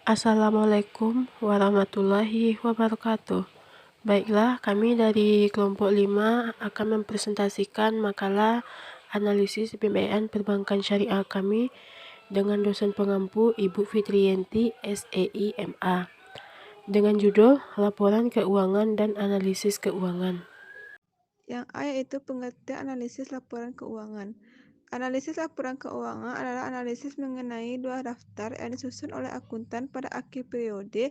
Assalamualaikum warahmatullahi wabarakatuh. Baiklah, kami dari kelompok 5 akan mempresentasikan makalah analisis pembiayaan perbankan syariah kami dengan dosen pengampu Ibu Fitriyanti SEI MA dengan judul Laporan Keuangan dan Analisis Keuangan. Yang A yaitu pengertian analisis laporan keuangan. Analisis laporan keuangan adalah analisis mengenai dua daftar yang disusun oleh akuntan pada akhir periode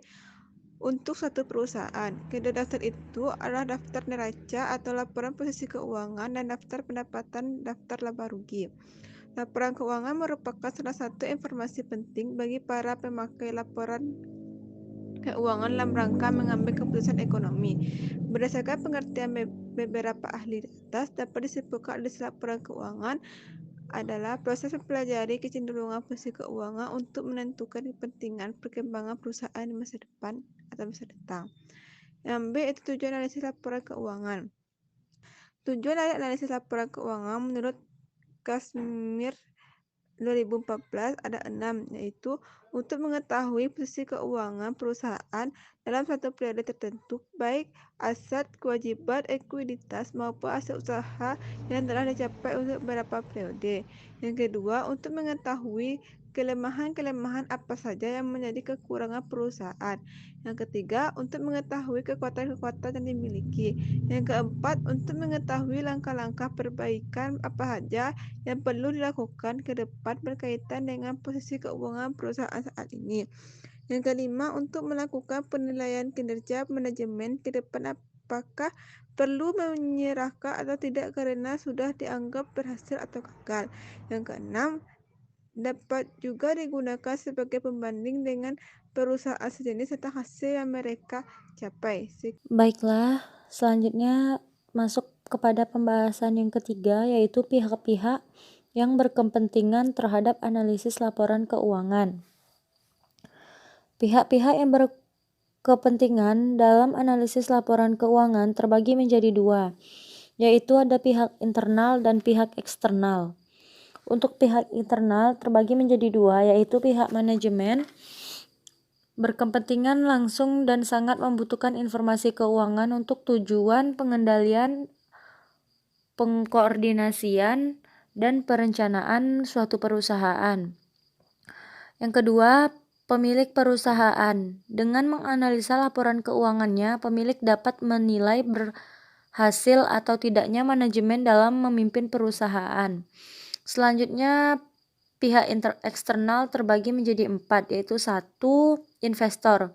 untuk satu perusahaan. Kedua daftar itu adalah daftar neraca atau laporan posisi keuangan dan daftar pendapatan daftar laba rugi. Laporan keuangan merupakan salah satu informasi penting bagi para pemakai laporan keuangan dalam rangka mengambil keputusan ekonomi. Berdasarkan pengertian beberapa ahli di atas, dapat disimpulkan analisis laporan keuangan adalah proses mempelajari kecenderungan posisi keuangan untuk menentukan kepentingan perkembangan perusahaan di masa depan atau masa datang. Yang B itu tujuan analisis laporan keuangan. Tujuan dari analisis laporan keuangan menurut Kashmir 2014 ada 6, yaitu untuk mengetahui posisi keuangan perusahaan dalam satu periode tertentu, baik aset, kewajiban, ekuiditas maupun aset usaha yang telah dicapai untuk beberapa periode. Yang kedua, untuk mengetahui kelemahan-kelemahan apa saja yang menjadi kekurangan perusahaan. Yang ketiga, untuk mengetahui kekuatan-kekuatan yang dimiliki. Yang keempat, untuk mengetahui langkah-langkah perbaikan apa saja yang perlu dilakukan ke depan berkaitan dengan posisi keuangan perusahaan saat ini. Yang kelima, untuk melakukan penilaian kinerja manajemen ke depan apakah perlu menyerahkan atau tidak karena sudah dianggap berhasil atau gagal. Yang keenam, dapat juga digunakan sebagai pembanding dengan perusahaan sejenis serta hasil yang mereka capai. Baiklah, selanjutnya masuk kepada pembahasan yang ketiga, yaitu pihak-pihak yang berkepentingan terhadap analisis laporan keuangan. Pihak-pihak yang berkepentingan dalam analisis laporan keuangan terbagi menjadi dua, yaitu ada pihak internal dan pihak eksternal. Untuk pihak internal terbagi menjadi dua, yaitu pihak manajemen berkepentingan langsung dan sangat membutuhkan informasi keuangan untuk tujuan pengendalian, pengkoordinasian, dan perencanaan suatu perusahaan. Yang kedua, pemilik perusahaan. Dengan menganalisa laporan keuangannya, pemilik dapat menilai berhasil atau tidaknya manajemen dalam memimpin perusahaan. Selanjutnya, pihak eksternal terbagi menjadi 4, yaitu 1. Investor.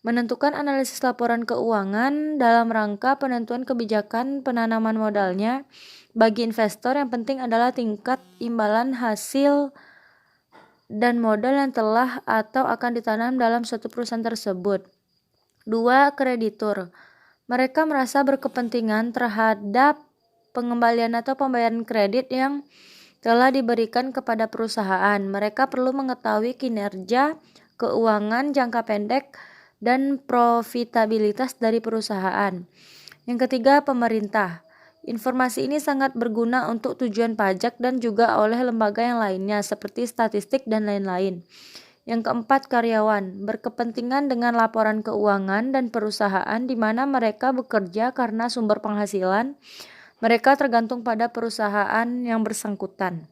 Menentukan analisis laporan keuangan dalam rangka penentuan kebijakan penanaman modalnya. Bagi investor, yang penting adalah tingkat imbalan hasil dan modal yang telah atau akan ditanam dalam suatu perusahaan tersebut. 2. Kreditur. Mereka merasa berkepentingan terhadap pengembalian atau pembayaran kredit yang telah diberikan kepada perusahaan. Mereka perlu mengetahui kinerja keuangan jangka pendek dan profitabilitas dari perusahaan. Yang ketiga, pemerintah. Informasi ini sangat berguna untuk tujuan pajak dan juga oleh lembaga yang lainnya seperti statistik dan lain-lain. Yang keempat, karyawan. Berkepentingan dengan laporan keuangan dan perusahaan di mana mereka bekerja karena sumber penghasilan mereka tergantung pada perusahaan yang bersangkutan.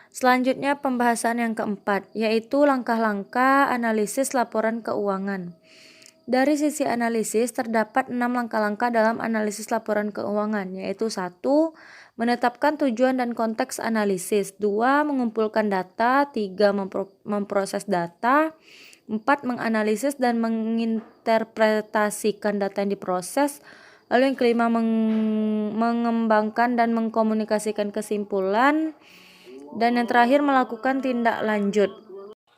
Selanjutnya pembahasan yang keempat, yaitu langkah-langkah analisis laporan keuangan. Dari sisi analisis, terdapat 6 langkah-langkah dalam analisis laporan keuangan, yaitu 1. Menetapkan tujuan dan konteks analisis. 2. Mengumpulkan data. 3. Memproses data. 4. Menganalisis dan menginterpretasikan data yang diproses. Lalu yang kelima, mengembangkan dan mengkomunikasikan kesimpulan. Dan yang terakhir, melakukan tindak lanjut.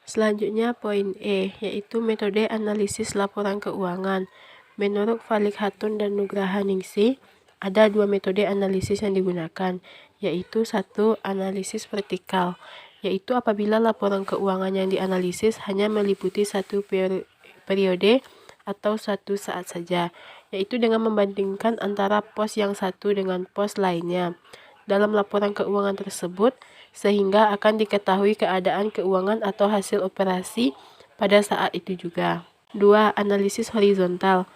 Selanjutnya poin E, yaitu metode analisis laporan keuangan. Menurut Falik Hatun dan Nugraha Ningsih, ada 2 metode analisis yang digunakan, yaitu 1. Analisis vertikal, yaitu apabila laporan keuangan yang dianalisis hanya meliputi satu periode atau satu saat saja, yaitu dengan membandingkan antara pos yang satu dengan pos lainnya dalam laporan keuangan tersebut, sehingga akan diketahui keadaan keuangan atau hasil operasi pada saat itu juga. 2. Analisis horizontal.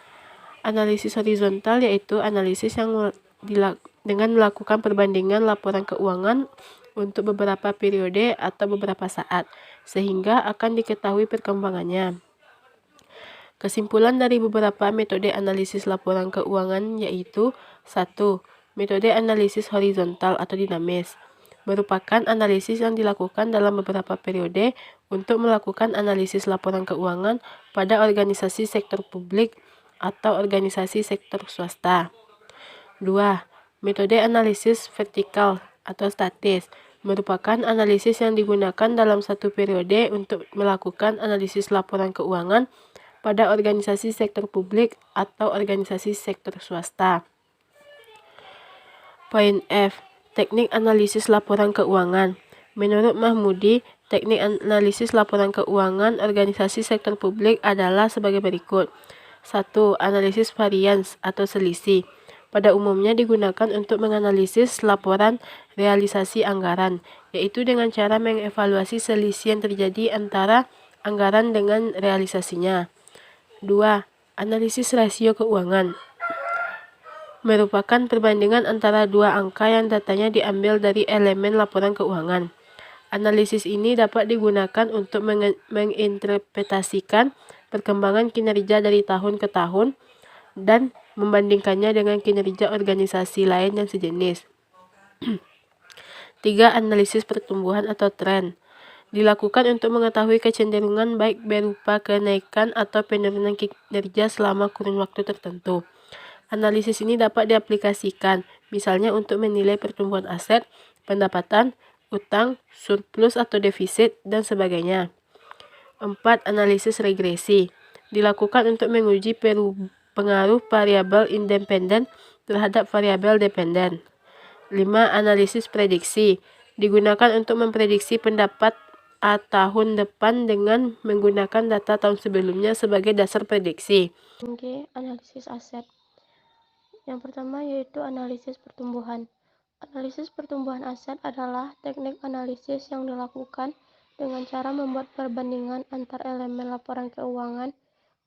Analisis horizontal yaitu analisis yang dengan melakukan perbandingan laporan keuangan untuk beberapa periode atau beberapa saat, sehingga akan diketahui perkembangannya. Kesimpulan dari beberapa metode analisis laporan keuangan yaitu 1. Metode analisis horizontal atau dinamis merupakan analisis yang dilakukan dalam beberapa periode untuk melakukan analisis laporan keuangan pada organisasi sektor publik atau organisasi sektor swasta. 2. Metode analisis vertikal atau statis merupakan analisis yang digunakan dalam satu periode untuk melakukan analisis laporan keuangan pada organisasi sektor publik atau organisasi sektor swasta. Poin F. Teknik analisis laporan keuangan. Menurut Mahmudi, teknik analisis laporan keuangan organisasi sektor publik adalah sebagai berikut. 1. Analisis varians atau selisih. Pada umumnya digunakan untuk menganalisis laporan realisasi anggaran, yaitu dengan cara mengevaluasi selisih yang terjadi antara anggaran dengan realisasinya. 2. Analisis rasio keuangan merupakan perbandingan antara dua angka yang datanya diambil dari elemen laporan keuangan. Analisis ini dapat digunakan untuk menginterpretasikan perkembangan kinerja dari tahun ke tahun dan membandingkannya dengan kinerja organisasi lain yang sejenis. 3. Analisis pertumbuhan atau tren dilakukan untuk mengetahui kecenderungan baik berupa kenaikan atau penurunan kinerja selama kurun waktu tertentu. Analisis ini dapat diaplikasikan, misalnya untuk menilai pertumbuhan aset, pendapatan, utang, surplus atau defisit, dan sebagainya. 4. Analisis regresi dilakukan untuk menguji pengaruh variabel independen terhadap variabel dependen. 5. Analisis prediksi digunakan untuk memprediksi pendapat tahun depan dengan menggunakan data tahun sebelumnya sebagai dasar prediksi. Analisis aset. Yang pertama yaitu analisis pertumbuhan. Analisis pertumbuhan aset adalah teknik analisis yang dilakukan dengan cara membuat perbandingan antar elemen laporan keuangan,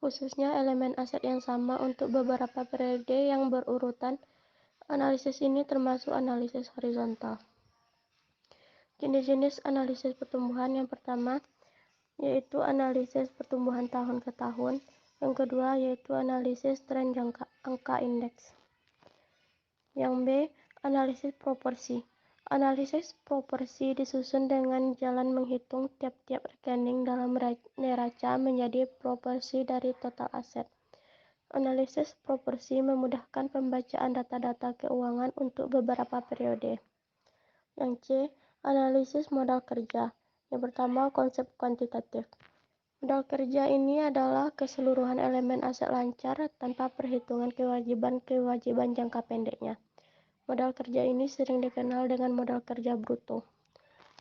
khususnya elemen aset yang sama untuk beberapa periode yang berurutan. Analisis ini termasuk analisis horizontal. Jenis-jenis analisis pertumbuhan yang pertama yaitu analisis pertumbuhan tahun ke tahun. Yang kedua yaitu analisis tren angka indeks. Yang B, analisis proporsi. Analisis proporsi disusun dengan jalan menghitung tiap-tiap rekening dalam neraca menjadi proporsi dari total aset. Analisis proporsi memudahkan pembacaan data-data keuangan untuk beberapa periode. Yang C, analisis modal kerja. Yang pertama, konsep kuantitatif. Modal kerja ini adalah keseluruhan elemen aset lancar tanpa perhitungan kewajiban jangka pendeknya. Modal kerja ini sering dikenal dengan modal kerja bruto.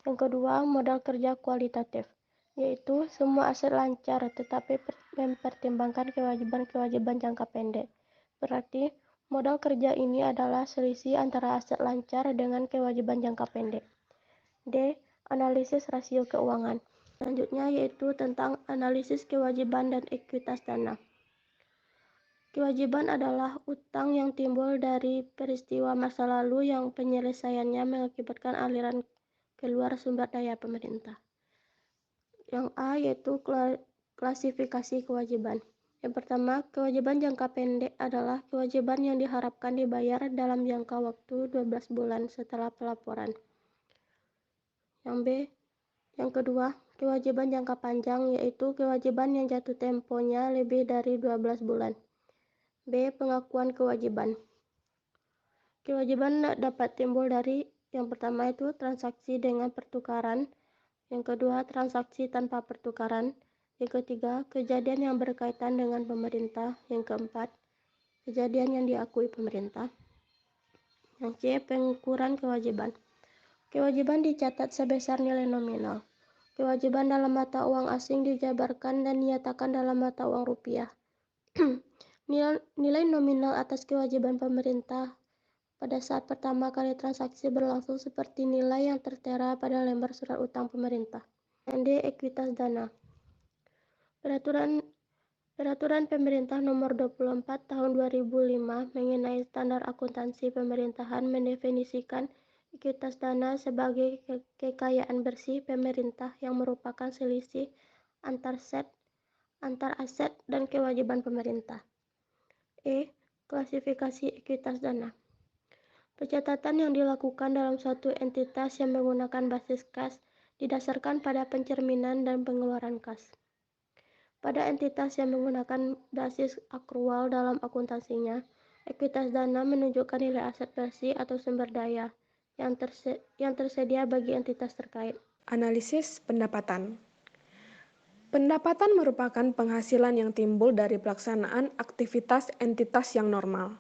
Yang kedua, modal kerja kualitatif, yaitu semua aset lancar tetapi mempertimbangkan kewajiban jangka pendek. Berarti, modal kerja ini adalah selisih antara aset lancar dengan kewajiban jangka pendek. D. Analisis rasio keuangan. Selanjutnya yaitu tentang analisis kewajiban dan ekuitas dana. Kewajiban adalah utang yang timbul dari peristiwa masa lalu yang penyelesaiannya mengakibatkan aliran keluar sumber daya pemerintah. Yang A yaitu klasifikasi kewajiban. Yang pertama, kewajiban jangka pendek adalah kewajiban yang diharapkan dibayar dalam jangka waktu 12 bulan setelah pelaporan. Yang B, yang kedua, kewajiban jangka panjang yaitu kewajiban yang jatuh temponya lebih dari 12 bulan. B. Pengakuan kewajiban. Kewajiban dapat timbul dari yang pertama itu transaksi dengan pertukaran, yang kedua transaksi tanpa pertukaran, yang ketiga kejadian yang berkaitan dengan pemerintah, yang keempat kejadian yang diakui pemerintah. Yang C. Pengukuran kewajiban. Kewajiban dicatat sebesar nilai nominal. Kewajiban dalam mata uang asing dijabarkan dan dinyatakan dalam mata uang rupiah. Nilai nominal atas kewajiban pemerintah pada saat pertama kali transaksi berlangsung seperti nilai yang tertera pada lembar surat utang pemerintah. Yang D. Ekuitas dana. Peraturan Pemerintah Nomor 24 Tahun 2005 mengenai standar akuntansi pemerintahan mendefinisikan ekuitas dana sebagai kekayaan bersih pemerintah yang merupakan selisih antar aset dan kewajiban pemerintah. Klasifikasi ekuitas dana. Pencatatan yang dilakukan dalam suatu entitas yang menggunakan basis kas didasarkan pada pencerminan dan pengeluaran kas. Pada entitas yang menggunakan basis akrual dalam akuntansinya, ekuitas dana menunjukkan nilai aset bersih atau sumber daya yang tersedia bagi entitas terkait. Analisis pendapatan. Pendapatan merupakan penghasilan yang timbul dari pelaksanaan aktivitas entitas yang normal.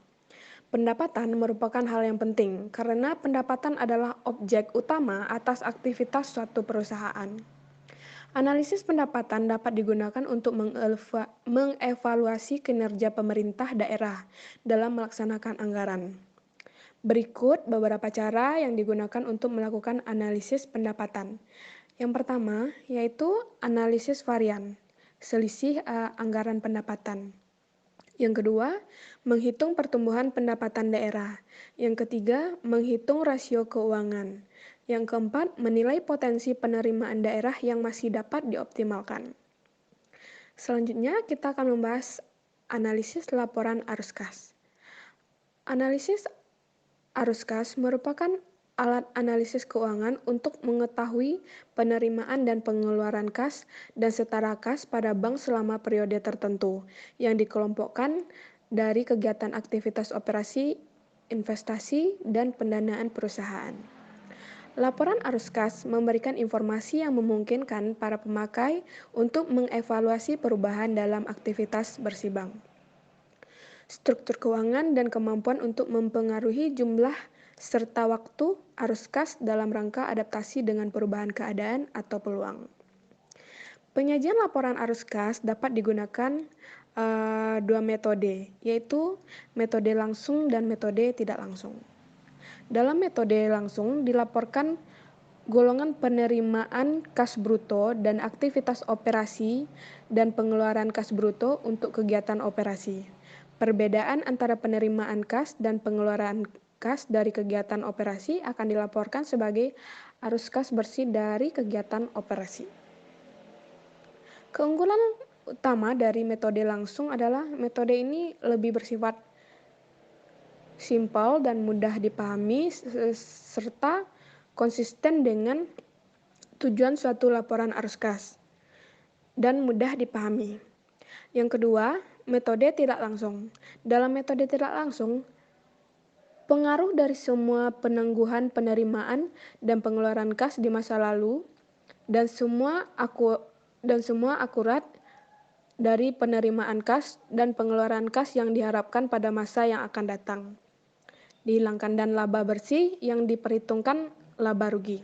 Pendapatan merupakan hal yang penting karena pendapatan adalah objek utama atas aktivitas suatu perusahaan. Analisis pendapatan dapat digunakan untuk mengevaluasi kinerja pemerintah daerah dalam melaksanakan anggaran. Berikut beberapa cara yang digunakan untuk melakukan analisis pendapatan. Yang pertama yaitu analisis varian, selisih anggaran pendapatan. Yang kedua, menghitung pertumbuhan pendapatan daerah. Yang ketiga, menghitung rasio keuangan. Yang keempat, menilai potensi penerimaan daerah yang masih dapat dioptimalkan. Selanjutnya, kita akan membahas analisis laporan arus kas. Analisis arus kas merupakan alat analisis keuangan untuk mengetahui penerimaan dan pengeluaran kas dan setara kas pada bank selama periode tertentu yang dikelompokkan dari kegiatan aktivitas operasi, investasi, dan pendanaan perusahaan. Laporan arus kas memberikan informasi yang memungkinkan para pemakai untuk mengevaluasi perubahan dalam aktivitas bersih bank, struktur keuangan, dan kemampuan untuk mempengaruhi jumlah serta waktu arus kas dalam rangka adaptasi dengan perubahan keadaan atau peluang. Penyajian laporan arus kas dapat digunakan dua metode, yaitu metode langsung dan metode tidak langsung. Dalam metode langsung dilaporkan golongan penerimaan kas bruto dan aktivitas operasi dan pengeluaran kas bruto untuk kegiatan operasi. Perbedaan antara penerimaan kas dan pengeluaran kas dari kegiatan operasi akan dilaporkan sebagai arus kas bersih dari kegiatan operasi. Keunggulan utama dari metode langsung adalah metode ini lebih bersifat simpel dan mudah dipahami serta konsisten dengan tujuan suatu laporan arus kas dan mudah dipahami. Yang kedua, metode tidak langsung. Dalam metode tidak langsung, pengaruh dari semua penangguhan penerimaan dan pengeluaran kas di masa lalu dan semua akurat dari penerimaan kas dan pengeluaran kas yang diharapkan pada masa yang akan datang. Dihilangkan dan laba bersih yang diperhitungkan laba rugi.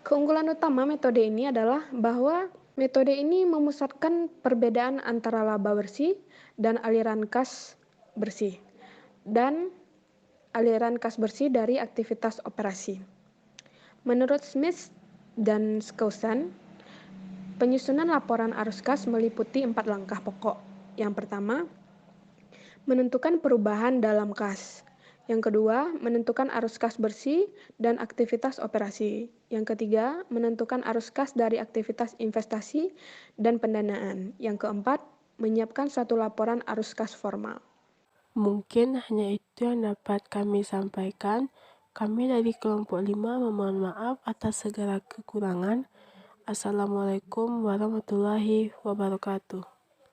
Keunggulan utama metode ini adalah bahwa metode ini memusatkan perbedaan antara laba bersih dan aliran kas bersih dari aktivitas operasi. Menurut Smith dan Skousen, penyusunan laporan arus kas meliputi 4 langkah pokok. Yang pertama, menentukan perubahan dalam kas. Yang kedua, menentukan arus kas bersih dan aktivitas operasi. Yang ketiga, menentukan arus kas dari aktivitas investasi dan pendanaan. Yang keempat, menyiapkan suatu laporan arus kas formal. Mungkin hanya itu yang dapat kami sampaikan. Kami dari kelompok 5 memohon maaf atas segala kekurangan. Assalamualaikum warahmatullahi wabarakatuh.